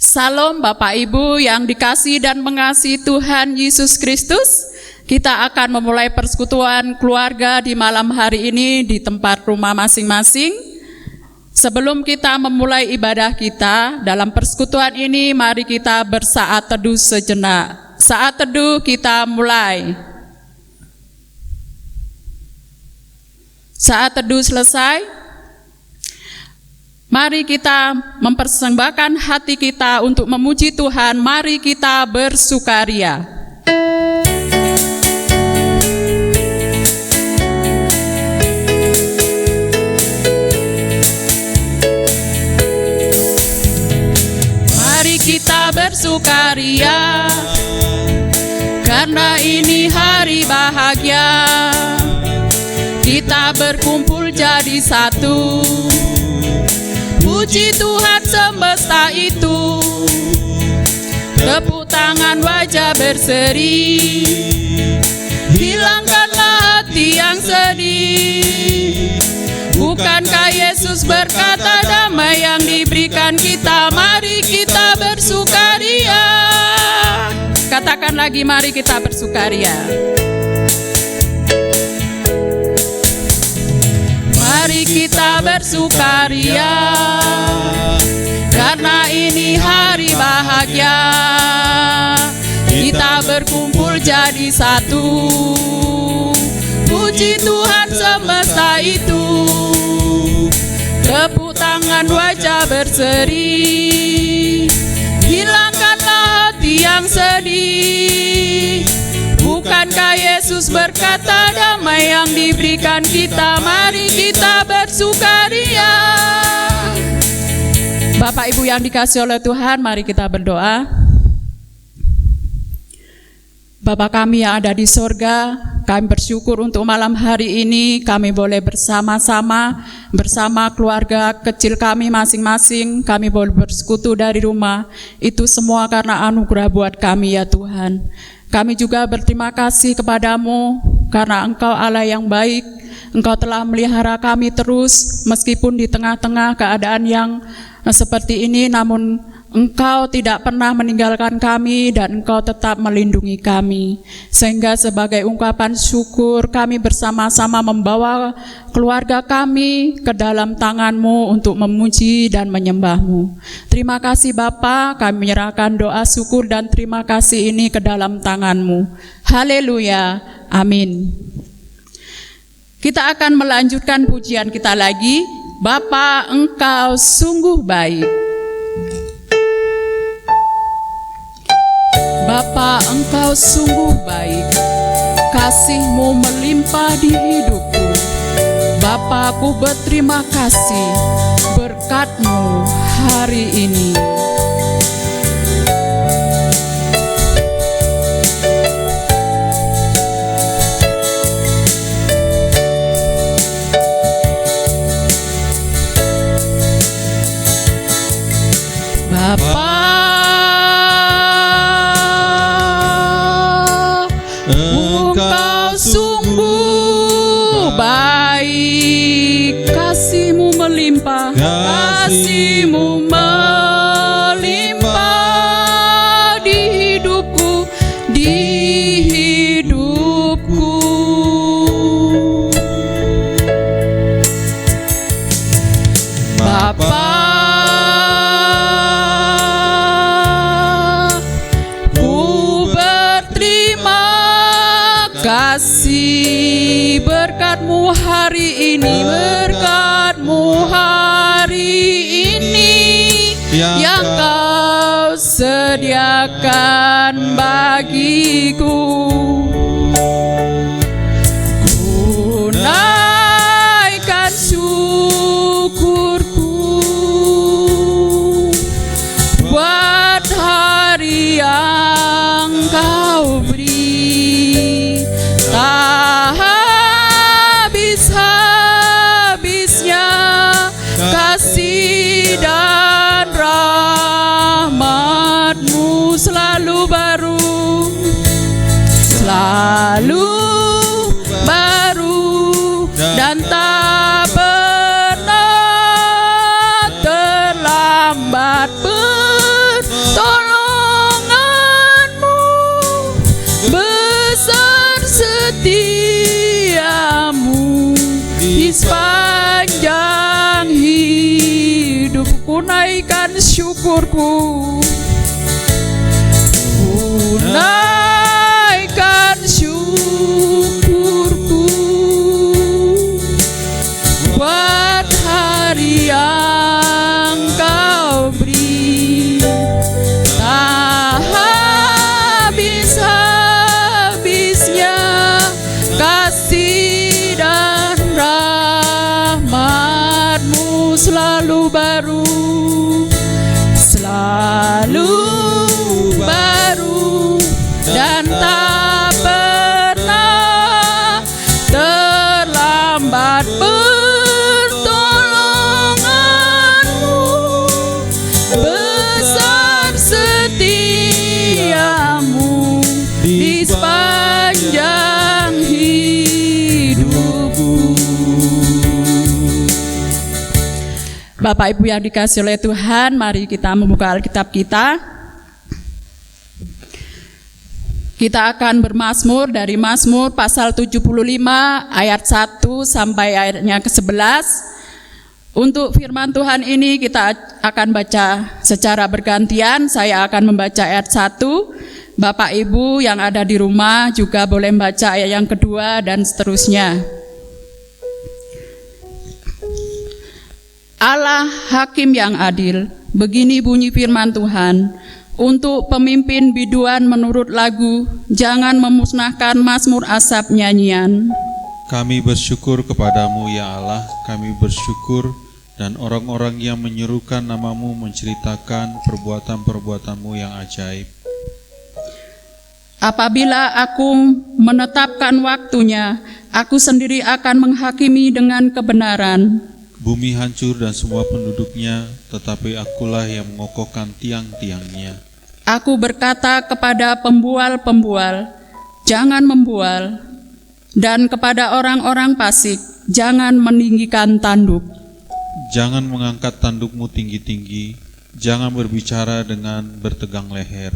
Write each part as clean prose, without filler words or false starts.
Salam Bapak Ibu yang dikasihi dan mengasihi Tuhan Yesus Kristus. Kita akan memulai persekutuan keluarga di malam hari ini di tempat rumah masing-masing. Sebelum kita memulai ibadah kita dalam persekutuan ini, mari kita bersaat teduh sejenak. Saat teduh kita mulai. Saat teduh selesai, mari kita mempersembahkan hati kita untuk memuji Tuhan. Mari kita bersukaria. Mari kita bersukaria, karena ini hari bahagia. Kita berkumpul jadi satu. Puji Tuhan semesta itu, tepuk tangan wajah berseri, hilangkanlah hati yang sedih. Bukankah Yesus berkata damai yang diberikan kita? Mari kita bersukaria. Katakan lagi, mari kita bersukaria. Mari kita bersukaria, karena ini hari bahagia. Kita berkumpul jadi satu. Puji Tuhan semesta itu, tepuk tangan wajah berseri, hilangkanlah hati yang sedih. Bukankah Yesus berkata damai yang diberikan kita? Mari kita bersukaria. Bapak Ibu yang dikasihi oleh Tuhan, mari kita berdoa. Bapa kami yang ada di sorga, kami bersyukur untuk malam hari ini kami boleh bersama-sama bersama keluarga kecil kami masing-masing. Kami boleh bersekutu dari rumah. Itu semua karena anugerah buat kami ya Tuhan. Kami juga berterima kasih kepadamu karena Engkau Allah yang baik. Engkau telah melihara kami terus meskipun di tengah-tengah keadaan yang seperti ini, namun Engkau tidak pernah meninggalkan kami dan Engkau tetap melindungi kami. Sehingga sebagai ungkapan syukur kami bersama-sama membawa keluarga kami ke dalam tangan-Mu untuk memuji dan menyembah-Mu. Terima kasih Bapa, kami menyerahkan doa syukur dan terima kasih ini ke dalam tangan-Mu. Haleluya, amin. Kita akan melanjutkan pujian kita lagi. Bapa, Engkau sungguh baik. Bapa, Engkau sungguh baik, kasih-Mu melimpah di hidupku. Bapa, ku berterima kasih berkat-Mu hari ini. Bapa, Engkau sungguh baik, kasih-Mu melimpah, kasih-Mu melimpah di hidupku, di hidupku. Bapa, kasih berkat-Mu hari ini, berkat-Mu hari ini yang Kau sediakan bagiku. Ku naikkan syukurku buat hari yang Kau beri. Tak habis-habisnya kasih dan rahmat-Mu selalu baru, selalu baru dan tak pernah terlambat. Di sepanjang hidupku naikkan syukurku, ku naikkan syukurku buat hari yang kau beri. Tak habis-habisnya kasih dan rahmat-Mu selalu baru, selalu baru, dan tak pernah terlambat pertolongan-Mu. Besar setiamu di sepanjang hidupku. Bapak Ibu yang dikasihi oleh Tuhan, mari kita membuka Alkitab kita. Kita akan bermazmur dari Mazmur pasal 75 ayat 1 sampai ayatnya ke-11. Untuk firman Tuhan ini kita akan baca secara bergantian. Saya akan membaca ayat 1. Bapak Ibu yang ada di rumah juga boleh membaca ayat yang kedua dan seterusnya. Allah hakim yang adil, begini bunyi firman Tuhan. Untuk pemimpin biduan menurut lagu, jangan memusnahkan mazmur asap nyanyian. Kami bersyukur kepadamu ya Allah, kami bersyukur, dan orang-orang yang menyerukan namamu menceritakan perbuatan-perbuatanmu yang ajaib. Apabila aku menetapkan waktunya, aku sendiri akan menghakimi dengan kebenaran. Bumi hancur dan semua penduduknya, tetapi akulah yang mengokohkan tiang-tiangnya. Aku berkata kepada pembual-pembual, jangan membual, dan kepada orang-orang fasik, jangan meninggikan tanduk. Jangan mengangkat tandukmu tinggi-tinggi, jangan berbicara dengan bertegang leher.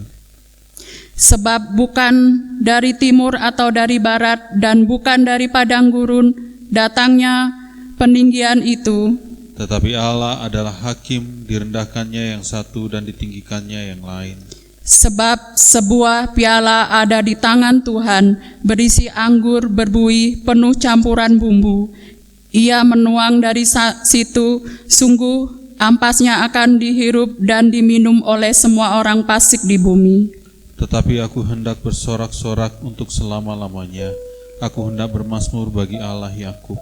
Sebab bukan dari timur atau dari barat, dan bukan dari padang gurun datangnya peninggian itu. Tetapi Allah adalah hakim, direndahkannya yang satu dan ditinggikannya yang lain. Sebab sebuah piala ada di tangan Tuhan, berisi anggur berbuih, penuh campuran bumbu. Ia menuang dari situ, sungguh ampasnya akan dihirup dan diminum oleh semua orang fasik di bumi. Tetapi aku hendak bersorak-sorak untuk selama-lamanya. Aku hendak bermazmur bagi Allah Yakub.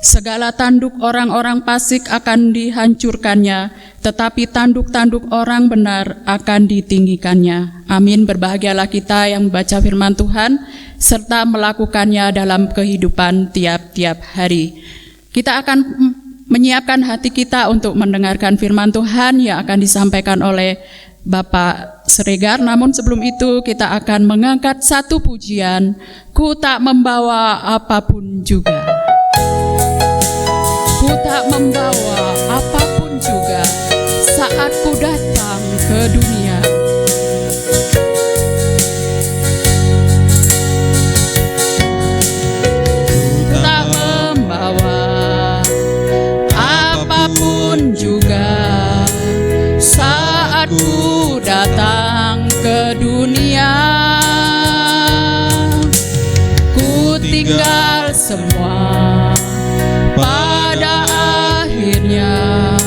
Segala tanduk orang-orang fasik akan dihancurkannya, tetapi tanduk-tanduk orang benar akan ditinggikannya. Amin. Berbahagialah kita yang membaca firman Tuhan, serta melakukannya dalam kehidupan tiap-tiap hari. Kita akan menyiapkan hati kita untuk mendengarkan firman Tuhan yang akan disampaikan oleh Bapak Sregar. Namun sebelum itu kita akan mengangkat satu pujian, Ku tak membawa apapun juga. Ku tak membawa apapun juga saat ku datang ke dunia. Ku tak membawa apapun juga saat ku datang ke dunia. Ku tinggal semua pada akhirnya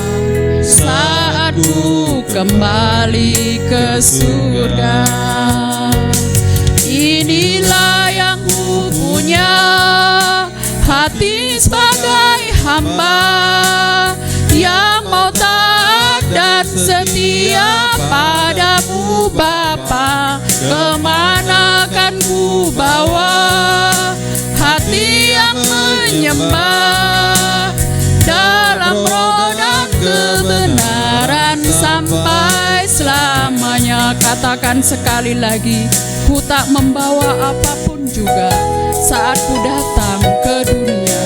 saat ku kembali ke surga. Inilah yang ku punya, hati sebagai hamba yang mau taat dan setia padamu Bapa. Kemana kan ku bawa hati yang menyembah dalam roh dan kebenaran sampai selamanya. Katakan sekali lagi, ku tak membawa apapun juga saat ku datang ke dunia.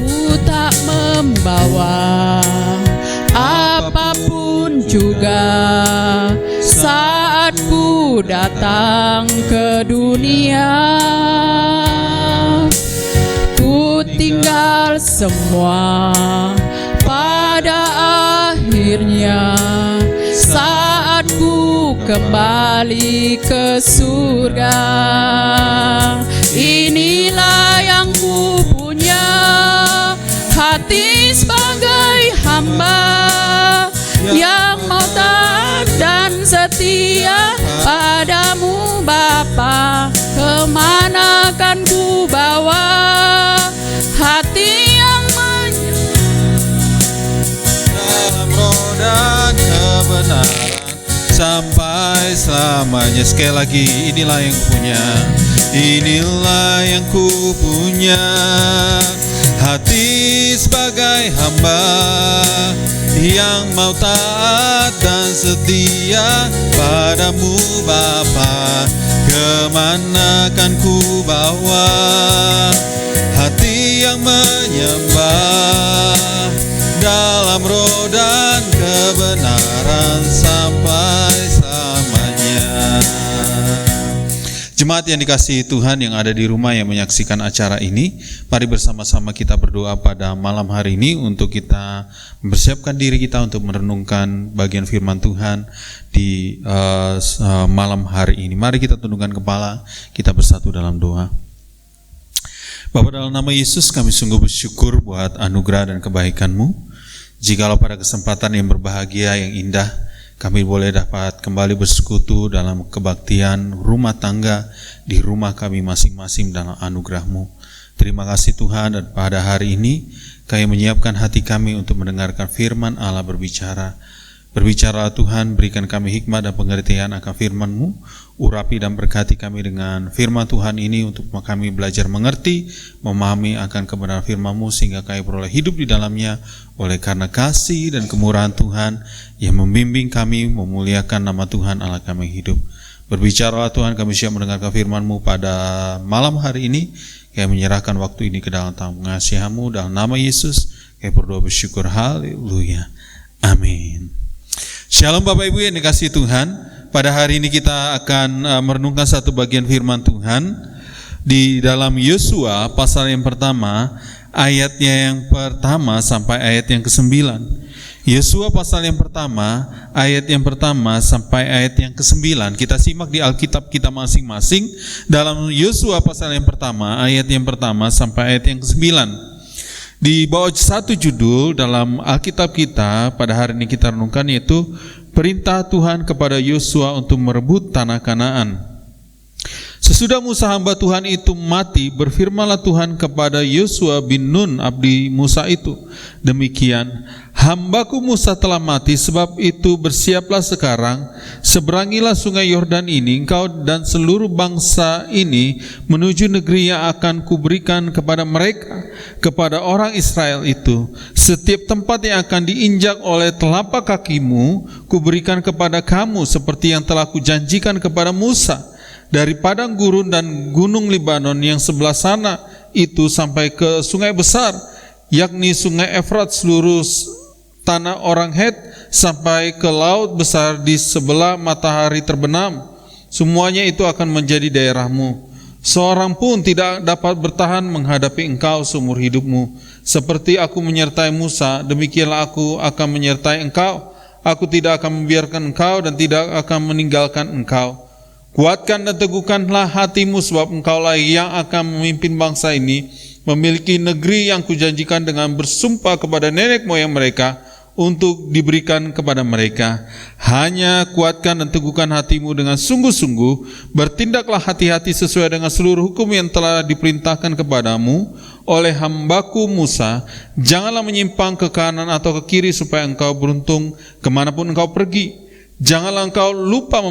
Ku tak membawa apapun juga saat ku datang ke dunia. Ku tinggal semua pada akhirnya saat ku kembali ke surga. Inilah yang ku punya, hati sebagai hamba yang mau taat dan setia padamu Bapa. Kemana kan ku bawa hati yang dalam roda kebenaran sampai selamanya. Sekali lagi, inilah yang punya, inilah yang ku punya, hati sebagai hamba yang mau taat dan setia padamu Bapa. Kemana kan ku bawa hati yang menyembah dalam roda kebenaran sampai selamanya. Jemaat yang dikasihi Tuhan yang ada di rumah yang menyaksikan acara ini, mari bersama-sama kita berdoa pada malam hari ini untuk kita mempersiapkan diri kita untuk merenungkan bagian firman Tuhan di malam hari ini. Mari kita tundukkan kepala, kita bersatu dalam doa. Bapa, dalam nama Yesus kami sungguh bersyukur buat anugerah dan kebaikan-Mu. Jikalau pada kesempatan yang berbahagia, yang indah, kami boleh dapat kembali bersekutu dalam kebaktian rumah tangga di rumah kami masing-masing dalam anugerah-Mu. Terima kasih Tuhan, dan pada hari ini kami menyiapkan hati kami untuk mendengarkan firman Allah berbicara. Berbicara Tuhan, berikan kami hikmat dan pengertian akan firman-Mu. Urapi dan berkati kami dengan firman Tuhan ini untuk kami belajar mengerti, memahami akan kebenaran firman-Mu sehingga kami beroleh hidup di dalamnya oleh karena kasih dan kemurahan Tuhan yang membimbing kami memuliakan nama Tuhan Allah kami hidup. Berbicara Tuhan, kami siap mendengarkan firman-Mu pada malam hari ini. Kami menyerahkan waktu ini ke dalam tangan pengasihan-Mu dalam nama Yesus. Kami berdoa bersyukur, haleluya, amin. Shalom Bapak Ibu yang dikasihi Tuhan. Pada hari ini kita akan merenungkan satu bagian firman Tuhan di dalam Yosua pasal yang pertama, ayatnya yang pertama sampai ayat yang ke-9. Yosua pasal yang pertama, ayat yang pertama sampai ayat yang ke-9. Kita simak di Alkitab kita masing-masing dalam Yosua pasal yang pertama, ayat yang pertama sampai ayat yang ke-9. Di bawah satu judul dalam Alkitab kita pada hari ini kita renungkan, yaitu perintah Tuhan kepada Yosua untuk merebut tanah Kanaan. Sesudah Musa hamba Tuhan itu mati, berfirmanlah Tuhan kepada Yosua bin Nun abdi Musa itu, demikian, hambaku Musa telah mati, sebab itu bersiaplah sekarang, seberangilah sungai Yordan ini, engkau dan seluruh bangsa ini menuju negeri yang akan kuberikan kepada mereka, kepada orang Israel itu. Setiap tempat yang akan diinjak oleh telapak kakimu, kuberikan kepada kamu seperti yang telah kujanjikan kepada Musa. Dari padang gurun dan gunung Libanon yang sebelah sana itu sampai ke sungai besar, yakni sungai Efrat, seluruh tanah orang Het, sampai ke laut besar di sebelah matahari terbenam. Semuanya itu akan menjadi daerahmu. Seorang pun tidak dapat bertahan menghadapi engkau seumur hidupmu. Seperti aku menyertai Musa, demikianlah aku akan menyertai engkau. Aku tidak akan membiarkan engkau dan tidak akan meninggalkan engkau. Kuatkan dan teguhkanlah hatimu, sebab engkaulah yang akan memimpin bangsa ini memiliki negeri yang kujanjikan dengan bersumpah kepada nenek moyang mereka untuk diberikan kepada mereka. Hanya kuatkan dan teguhkan hatimu dengan sungguh-sungguh, bertindaklah hati-hati sesuai dengan seluruh hukum yang telah diperintahkan kepadamu oleh hambaku Musa. Janganlah menyimpang ke kanan atau ke kiri supaya engkau beruntung kemanapun engkau pergi. Janganlah engkau lupa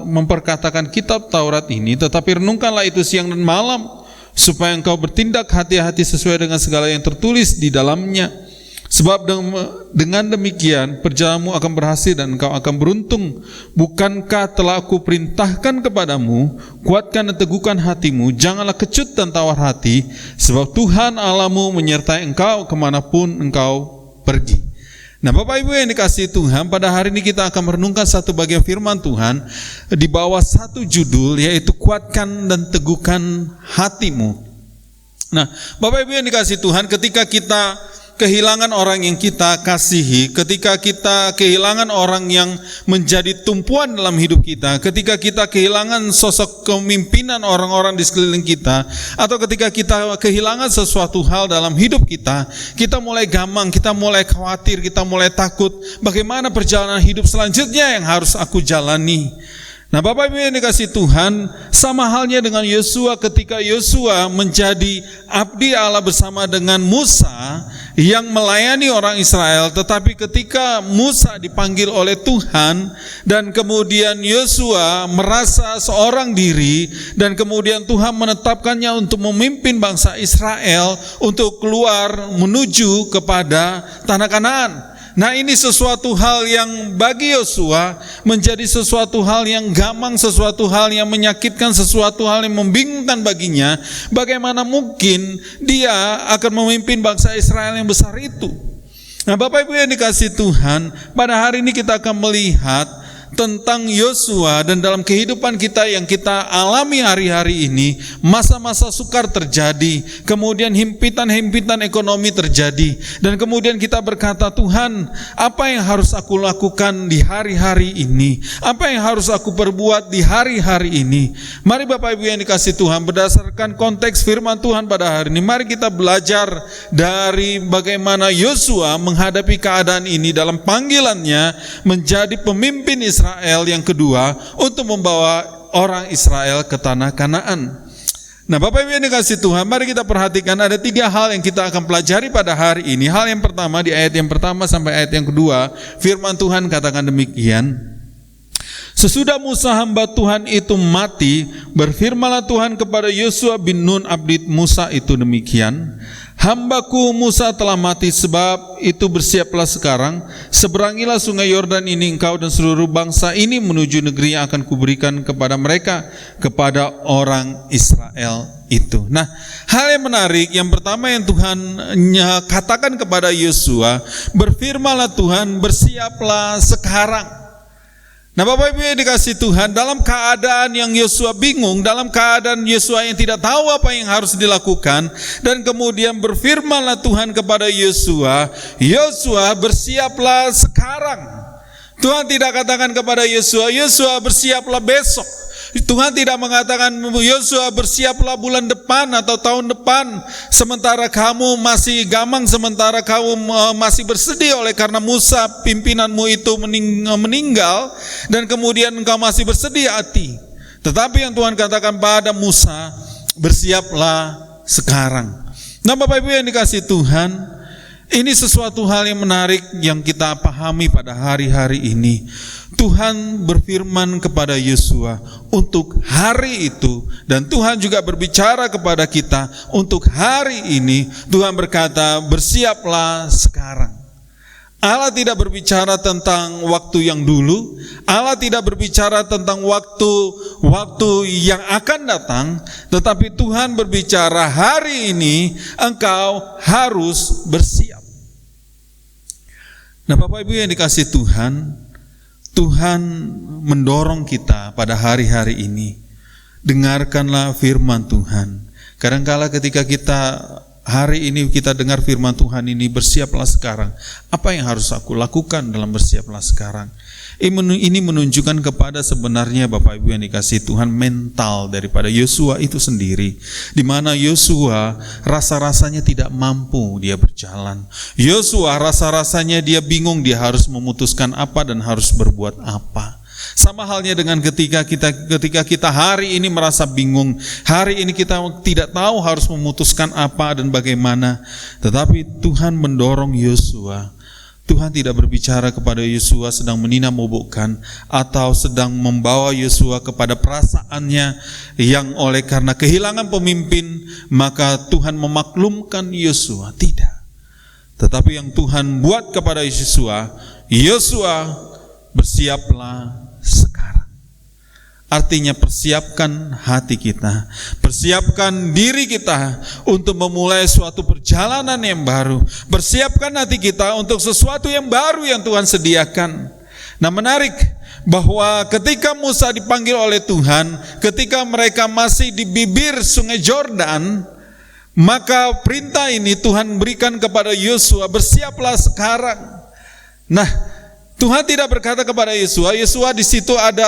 memperkatakan kitab Taurat ini, tetapi renungkanlah itu siang dan malam, supaya engkau bertindak hati-hati sesuai dengan segala yang tertulis di dalamnya. Sebab dengan demikian perjalananmu akan berhasil dan engkau akan beruntung. Bukankah telah aku perintahkan kepadamu, kuatkan dan teguhkan hatimu, janganlah kecut dan tawar hati, sebab Tuhan Allahmu menyertai engkau kemanapun engkau pergi. Nah, Bapak Ibu yang dikasihi Tuhan, pada hari ini kita akan merenungkan satu bagian firman Tuhan di bawah satu judul, yaitu kuatkan dan teguhkan hatimu. Nah, Bapak Ibu yang dikasihi Tuhan, ketika kita kehilangan orang yang kita kasihi, ketika kita kehilangan orang yang menjadi tumpuan dalam hidup kita, ketika kita kehilangan sosok kepemimpinan orang-orang di sekeliling kita, atau ketika kita kehilangan sesuatu hal dalam hidup kita, kita mulai gamang, kita mulai khawatir, kita mulai takut, bagaimana perjalanan hidup selanjutnya yang harus aku jalani. Nah, Bapak Ibu yang dikasihi Tuhan, sama halnya dengan Yosua ketika Yosua menjadi abdi Allah bersama dengan Musa yang melayani orang Israel, tetapi ketika Musa dipanggil oleh Tuhan dan kemudian Yosua merasa seorang diri dan kemudian Tuhan menetapkannya untuk memimpin bangsa Israel untuk keluar menuju kepada tanah Kanaan. Nah, ini sesuatu hal yang bagi Yosua menjadi sesuatu hal yang gamang, sesuatu hal yang menyakitkan, sesuatu hal yang membingungkan baginya. Bagaimana mungkin dia akan memimpin bangsa Israel yang besar itu? Nah, Bapak Ibu yang dikasihi Tuhan, pada hari ini kita akan melihat tentang Yosua, dan dalam kehidupan kita yang kita alami hari-hari ini, masa-masa sukar terjadi, kemudian himpitan-himpitan ekonomi terjadi, dan kemudian kita berkata, Tuhan, apa yang harus aku lakukan di hari-hari ini? Apa yang harus aku perbuat di hari-hari ini? Mari Bapak Ibu yang dikasihi Tuhan, berdasarkan konteks firman Tuhan pada hari ini, mari kita belajar dari bagaimana Yosua menghadapi keadaan ini dalam panggilannya menjadi pemimpin Israel yang kedua untuk membawa orang Israel ke tanah Kanaan. Nah, Bapak Ibu yang dikasihi Tuhan, mari kita perhatikan ada 3 hal yang kita akan pelajari pada hari ini. Hal yang pertama, di ayat yang pertama sampai ayat yang kedua, firman Tuhan katakan demikian: sesudah Musa hamba Tuhan itu mati, berfirmanlah Tuhan kepada Yosua bin Nun abdi Musa itu demikian: hambaku Musa telah mati, sebab itu bersiaplah sekarang, seberangilah sungai Yordan ini engkau dan seluruh bangsa ini menuju negeri yang akan kuberikan kepada mereka, kepada orang Israel itu. Nah, hal yang menarik yang pertama yang Tuhan katakan kepada Yosua, berfirmanlah Tuhan, bersiaplah sekarang. Nah, Bapak Ibu yang dikasihi Tuhan, dalam keadaan yang Yosua bingung, dalam keadaan Yosua yang tidak tahu apa yang harus dilakukan, dan kemudian berfirmanlah Tuhan kepada Yosua, Yosua bersiaplah sekarang. Tuhan tidak katakan kepada Yosua, Yosua bersiaplah besok. Tuhan tidak mengatakan, Yosua bersiaplah bulan depan atau tahun depan, sementara kamu masih gamang, sementara kamu masih bersedih oleh karena Musa pimpinanmu itu meninggal, dan kemudian engkau masih bersedih hati. Tetapi yang Tuhan katakan pada Musa, bersiaplah sekarang. Nah, Bapak Ibu yang dikasihi Tuhan, ini sesuatu hal yang menarik yang kita pahami pada hari-hari ini. Tuhan berfirman kepada Yosua untuk hari itu, dan Tuhan juga berbicara kepada kita untuk hari ini. Tuhan berkata, bersiaplah sekarang. Allah tidak berbicara tentang waktu yang dulu, Allah tidak berbicara tentang waktu yang akan datang, tetapi Tuhan berbicara hari ini engkau harus bersiap. Nah, Bapak Ibu yang dikasihi Tuhan, Tuhan mendorong kita pada hari-hari ini. Dengarkanlah firman Tuhan. Kadangkala ketika kita hari ini kita dengar firman Tuhan ini, bersiaplah sekarang. Apa yang harus aku lakukan dalam bersiaplah sekarang? Ini menunjukkan kepada sebenarnya Bapak Ibu yang dikasihi Tuhan, mental daripada Yosua itu sendiri, di mana Yosua rasa-rasanya tidak mampu dia berjalan. Yosua rasa-rasanya dia bingung, dia harus memutuskan apa dan harus berbuat apa. Sama halnya dengan ketika kita hari ini merasa bingung, hari ini kita tidak tahu harus memutuskan apa dan bagaimana. Tetapi Tuhan mendorong Yosua. Tuhan tidak berbicara kepada Yosua sedang meninamobokkan atau sedang membawa Yosua kepada perasaannya yang oleh karena kehilangan pemimpin maka Tuhan memaklumkan Yosua. Tidak. Tetapi yang Tuhan buat kepada Yosua, Yosua bersiaplah sekarang. Artinya persiapkan hati kita, persiapkan diri kita untuk memulai suatu perjalanan yang baru. Persiapkan hati kita untuk sesuatu yang baru yang Tuhan sediakan. Nah, menarik bahwa ketika Musa dipanggil oleh Tuhan, ketika mereka masih di bibir sungai Yordan, maka perintah ini Tuhan berikan kepada Yosua, bersiaplah sekarang. Nah, Tuhan tidak berkata kepada Yosua, Yosua di situ ada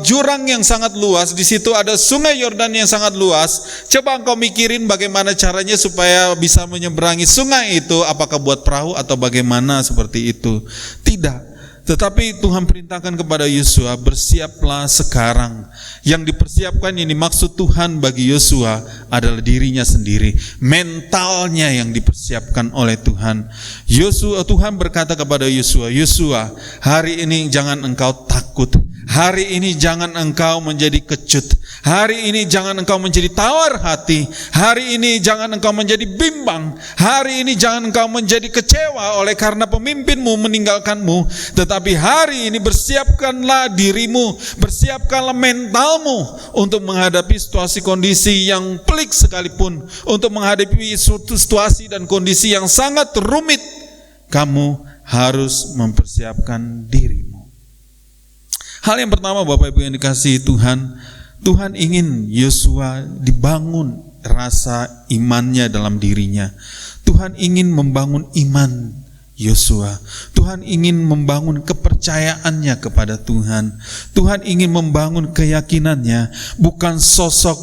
jurang yang sangat luas, di situ ada sungai Yordan yang sangat luas. Coba engkau mikirin bagaimana caranya supaya bisa menyeberangi sungai itu, apakah buat perahu atau bagaimana seperti itu. Tidak. Tetapi Tuhan perintahkan kepada Yosua, bersiaplah sekarang. Yang dipersiapkan ini maksud Tuhan bagi Yosua adalah dirinya sendiri, mentalnya yang dipersiapkan oleh Tuhan. Tuhan berkata kepada Yosua, Yosua, hari ini jangan engkau takut. Hari ini jangan engkau menjadi kecut. Hari ini jangan engkau menjadi tawar hati. Hari ini jangan engkau menjadi bimbang. Hari ini jangan engkau menjadi kecewa oleh karena pemimpinmu meninggalkanmu. Tetapi hari ini bersiapkanlah dirimu, bersiapkanlah mentalmu untuk menghadapi situasi kondisi yang pelik sekalipun, untuk menghadapi situasi dan kondisi yang sangat rumit. Kamu harus mempersiapkan dirimu. Hal yang pertama, Bapak Ibu yang dikasihi Tuhan, Tuhan ingin Yosua dibangun rasa imannya dalam dirinya. Tuhan ingin membangun iman Yosua. Tuhan ingin membangun kepercayaannya kepada Tuhan. Tuhan ingin membangun keyakinannya, bukan sosok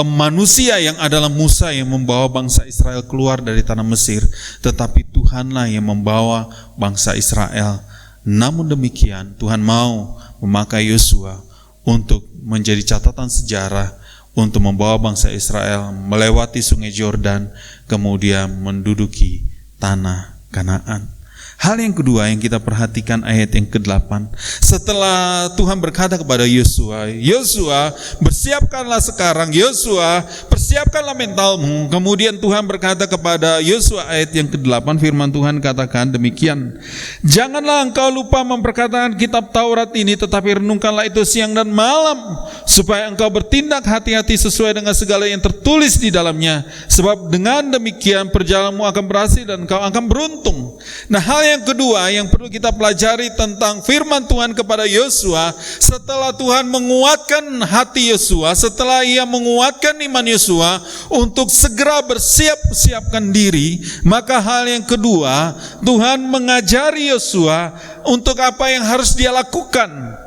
manusia yang adalah Musa yang membawa bangsa Israel keluar dari tanah Mesir, tetapi Tuhanlah yang membawa bangsa Israel. Namun demikian, Tuhan mau memakai Yosua untuk menjadi catatan sejarah untuk membawa bangsa Israel melewati sungai Yordan, kemudian menduduki tanah Kanaan. Hal yang kedua yang kita perhatikan ayat yang ke-8. Setelah Tuhan berkata kepada Yosua, Yosua, bersiapkanlah sekarang. Yosua, persiapkanlah mentalmu. Kemudian Tuhan berkata kepada Yosua, ayat yang ke-8, firman Tuhan katakan demikian. Janganlah engkau lupa memperkatakan kitab Taurat ini, tetapi renungkanlah itu siang dan malam, supaya engkau bertindak hati-hati sesuai dengan segala yang tertulis di dalamnya. Sebab dengan demikian perjalananmu akan berhasil dan engkau akan beruntung. Nah, hal yang kedua yang perlu kita pelajari tentang firman Tuhan kepada Yosua, setelah Tuhan menguatkan hati Yosua, setelah ia menguatkan iman Yosua untuk segera bersiap-siapkan diri, maka hal yang kedua, Tuhan mengajari Yosua untuk apa yang harus dia lakukan.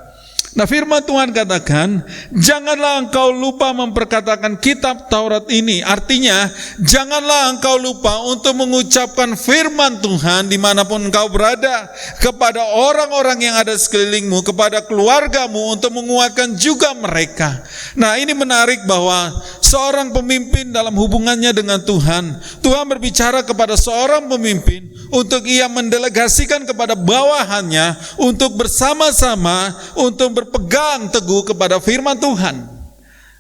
Nah, firman Tuhan katakan, janganlah engkau lupa memperkatakan kitab Taurat ini. Artinya, janganlah engkau lupa untuk mengucapkan firman Tuhan dimanapun engkau berada, kepada orang-orang yang ada sekelilingmu, kepada keluargamu, untuk menguatkan juga mereka. Nah, ini menarik bahwa seorang pemimpin dalam hubungannya dengan Tuhan, Tuhan berbicara kepada seorang pemimpin untuk ia mendelegasikan kepada bawahannya untuk bersama-sama untuk berpegang teguh kepada firman Tuhan.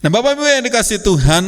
Nah, Bapak Ibu yang dikasihi Tuhan,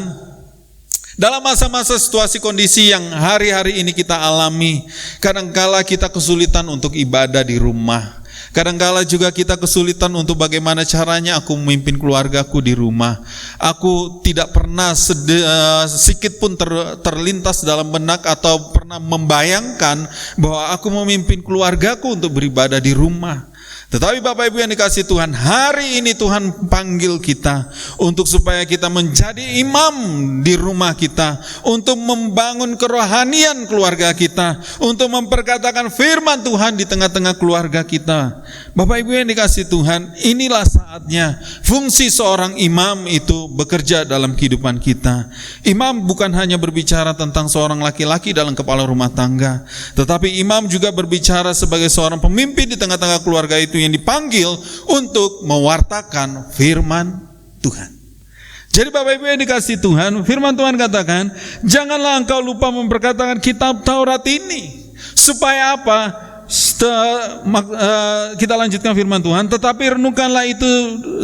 dalam masa-masa situasi kondisi yang hari-hari ini kita alami, kadangkala kita kesulitan untuk ibadah di rumah. Kadangkala juga kita kesulitan untuk bagaimana caranya aku memimpin keluargaku di rumah. Aku tidak pernah sedikit pun terlintas dalam benak atau pernah membayangkan bahwa aku memimpin keluargaku untuk beribadah di rumah. Tetapi Bapak Ibu yang dikasihi Tuhan, hari ini Tuhan panggil kita untuk supaya kita menjadi imam di rumah kita, untuk membangun kerohanian keluarga kita, untuk memperkatakan firman Tuhan di tengah-tengah keluarga kita. Bapak Ibu yang dikasihi Tuhan, inilah saatnya fungsi seorang imam itu bekerja dalam kehidupan kita. Imam bukan hanya berbicara tentang seorang laki-laki dalam kepala rumah tangga, tetapi imam juga berbicara sebagai seorang pemimpin di tengah-tengah keluarga itu yang dipanggil untuk mewartakan firman Tuhan. Jadi Bapak Ibu yang dikasihi Tuhan, firman Tuhan katakan, janganlah engkau lupa memperkatakan kitab Taurat ini. Supaya apa? Kita lanjutkan firman Tuhan, tetapi renungkanlah itu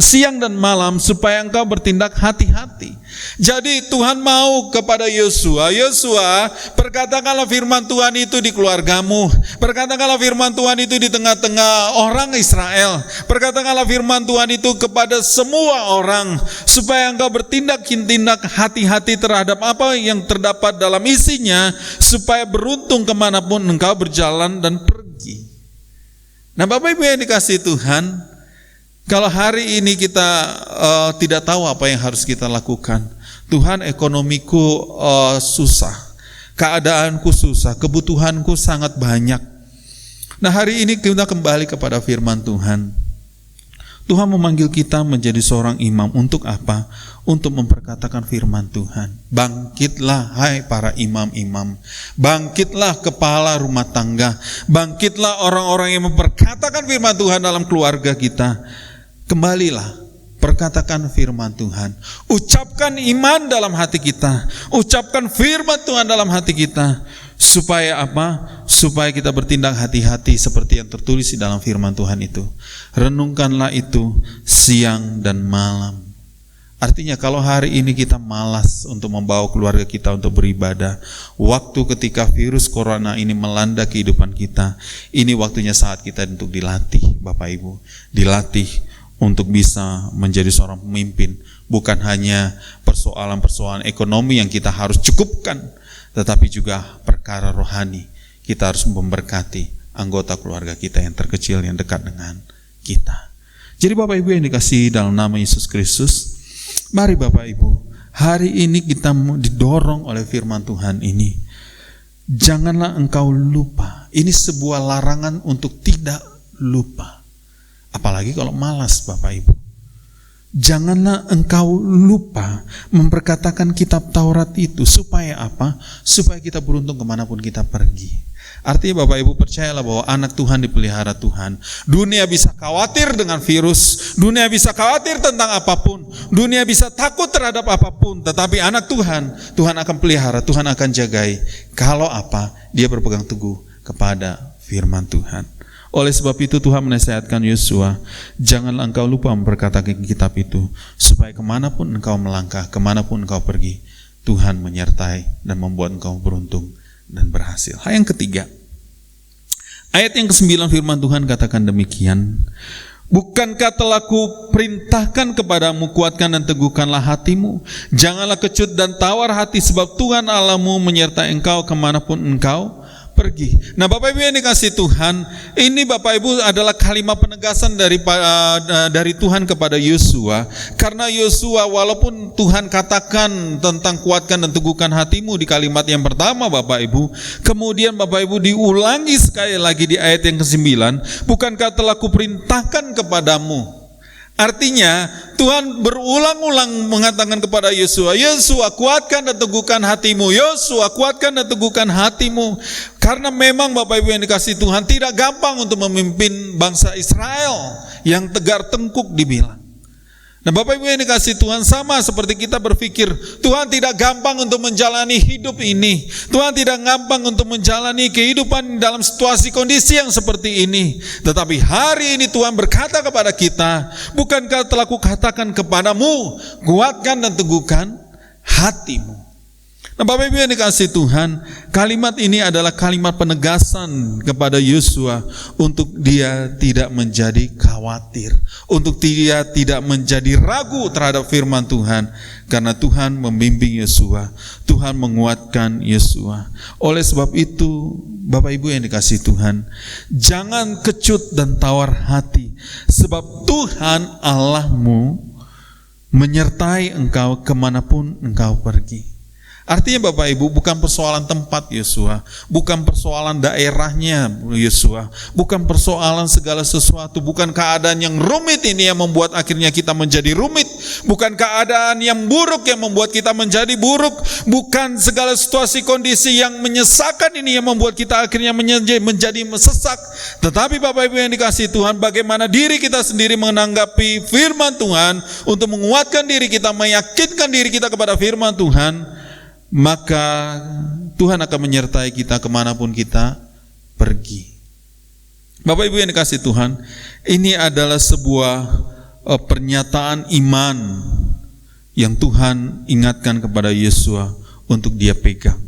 siang dan malam supaya engkau bertindak hati-hati. Jadi Tuhan mau kepada Yosua, Yosua, perkatakanlah firman Tuhan itu di keluargamu, perkatakanlah firman Tuhan itu di tengah-tengah orang Israel, perkatakanlah firman Tuhan itu kepada semua orang, supaya engkau bertindak hati-hati terhadap apa yang terdapat dalam isinya, supaya beruntung kemanapun engkau berjalan dan pergi. Nah, Bapak Ibu yang dikasihi Tuhan, kalau hari ini kita tidak tahu apa yang harus kita lakukan, Tuhan, ekonomiku susah, keadaanku susah, kebutuhanku sangat banyak. Nah, hari ini kita kembali kepada firman Tuhan. Tuhan memanggil kita menjadi seorang imam untuk apa? Untuk memperkatakan firman Tuhan. Bangkitlah hai para imam-imam, bangkitlah kepala rumah tangga, bangkitlah orang-orang yang memperkatakan firman Tuhan dalam keluarga kita. Kembalilah, perkatakan firman Tuhan, ucapkan iman dalam hati kita, ucapkan firman Tuhan dalam hati kita, supaya apa? Supaya kita bertindak hati-hati seperti yang tertulis di dalam firman Tuhan itu. Renungkanlah itu siang dan malam. Artinya kalau hari ini kita malas untuk membawa keluarga kita untuk beribadah, waktu ketika virus corona ini melanda kehidupan kita, ini waktunya saat kita untuk dilatih, Bapak Ibu, dilatih untuk bisa menjadi seorang pemimpin. Bukan hanya persoalan-persoalan ekonomi yang kita harus cukupkan, tetapi juga perkara rohani. Kita harus memberkati anggota keluarga kita yang terkecil, yang dekat dengan kita. Jadi Bapak Ibu yang dikasihi dalam nama Yesus Kristus, mari Bapak Ibu, hari ini kita didorong oleh firman Tuhan ini. Janganlah engkau lupa. Ini sebuah larangan untuk tidak lupa. Apalagi kalau malas Bapak Ibu. Janganlah engkau lupa memperkatakan kitab Taurat itu. Supaya apa? Supaya kita beruntung kemanapun kita pergi. Artinya Bapak Ibu percayalah bahwa anak Tuhan dipelihara Tuhan. Dunia bisa khawatir dengan virus, dunia bisa khawatir tentang apapun, dunia bisa takut terhadap apapun, tetapi anak Tuhan, Tuhan akan pelihara, Tuhan akan jagai. Kalau apa? Dia berpegang teguh kepada firman Tuhan. Oleh sebab itu Tuhan menasihatkan Yosua, janganlah engkau lupa memperkatakan kitab itu, supaya kemanapun engkau melangkah, kemanapun engkau pergi, Tuhan menyertai dan membuat engkau beruntung dan berhasil. Yang ketiga, ayat yang ke-9 firman Tuhan katakan demikian, bukankah telah kuperintahkan kepadamu, kuatkan dan teguhkanlah hatimu, janganlah kecut dan tawar hati, sebab Tuhan Allahmu menyertai engkau kemanapun engkau pergi. Nah Bapak Ibu yang dikasihi Tuhan, ini Bapak Ibu adalah kalimat penegasan dari Tuhan kepada Yosua. Karena Yosua, walaupun Tuhan katakan tentang kuatkan dan teguhkan hatimu di kalimat yang pertama Bapak Ibu, kemudian Bapak Ibu diulangi sekali lagi di ayat yang ke-9, bukankah telah kuperintahkan kepadamu. Artinya Tuhan berulang-ulang mengatakan kepada Yosua, Yosua kuatkan dan teguhkan hatimu, Yosua kuatkan dan teguhkan hatimu. Karena memang Bapak Ibu yang dikasihi Tuhan, tidak gampang untuk memimpin bangsa Israel yang tegar tengkuk dibilang. Nah Bapak Ibu yang dikasihi Tuhan, sama seperti kita berpikir, Tuhan tidak gampang untuk menjalani hidup ini, Tuhan tidak gampang untuk menjalani kehidupan dalam situasi kondisi yang seperti ini. Tetapi hari ini Tuhan berkata kepada kita, bukankah telah kukatakan kepadamu, kuatkan dan teguhkan hatimu. Nah Bapak Ibu yang dikasihi Tuhan, kalimat ini adalah kalimat penegasan kepada Yosua untuk dia tidak menjadi khawatir, untuk dia tidak menjadi ragu terhadap firman Tuhan, karena Tuhan membimbing Yosua, Tuhan menguatkan Yosua. Oleh sebab itu Bapak Ibu yang dikasihi Tuhan, jangan kecut dan tawar hati, sebab Tuhan Allahmu menyertai engkau kemanapun engkau pergi. Artinya Bapak Ibu, bukan persoalan tempat Yosua, bukan persoalan daerahnya Yosua, bukan persoalan segala sesuatu, bukan keadaan yang rumit ini yang membuat akhirnya kita menjadi rumit, bukan keadaan yang buruk yang membuat kita menjadi buruk, bukan segala situasi kondisi yang menyesakan ini yang membuat kita akhirnya menjadi sesak. Tetapi Bapak Ibu yang dikasihi Tuhan, bagaimana diri kita sendiri menanggapi firman Tuhan untuk menguatkan diri kita, meyakinkan diri kita kepada firman Tuhan, maka Tuhan akan menyertai kita kemanapun kita pergi. Bapak Ibu yang dikasihi Tuhan, ini adalah sebuah pernyataan iman yang Tuhan ingatkan kepada Yosua untuk dia pegang.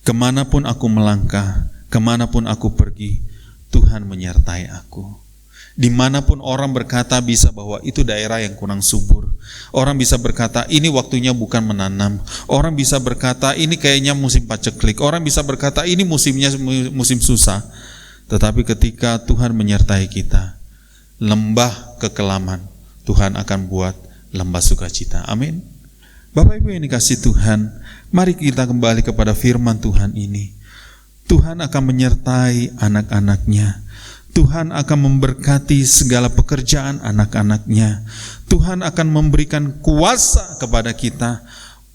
Kemanapun aku melangkah, kemanapun aku pergi, Tuhan menyertai aku. Dimanapun orang berkata bisa bahwa itu daerah yang kurang subur, orang bisa berkata ini waktunya bukan menanam, orang bisa berkata ini kayaknya musim paceklik, orang bisa berkata ini musimnya musim susah. Tetapi ketika Tuhan menyertai kita, lembah kekelaman Tuhan akan buat lembah sukacita. Amin. Bapak Ibu yang dikasihi Tuhan, mari kita kembali kepada firman Tuhan ini. Tuhan akan menyertai anak-anaknya. Tuhan akan memberkati segala pekerjaan anak-anaknya. Tuhan akan memberikan kuasa kepada kita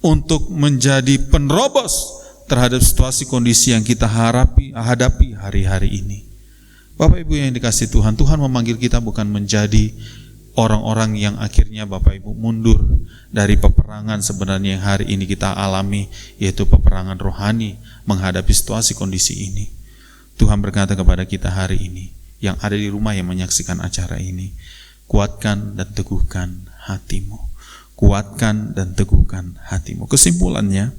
untuk menjadi penerobos terhadap situasi kondisi yang kita hadapi hari-hari ini. Bapak Ibu yang dikasihi Tuhan, Tuhan memanggil kita bukan menjadi orang-orang yang akhirnya Bapak Ibu mundur dari peperangan sebenarnya yang hari ini kita alami, yaitu peperangan rohani menghadapi situasi kondisi ini. Tuhan berkata kepada kita hari ini, yang ada di rumah yang menyaksikan acara ini, kuatkan dan teguhkan hatimu. Kuatkan dan teguhkan hatimu. Kesimpulannya,